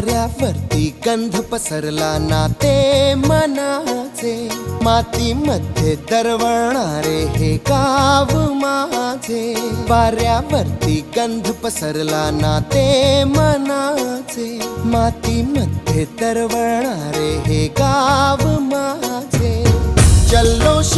वाऱ्यावरती गंध पसरला नाते मनाचे, मातीमध्ये दरवळणारे हे गाव माझे. वाऱ्यावरती गंध पसरला नाते मनाचे, मातीमध्ये दरवळणारे हे गाव माझे. जल्लोष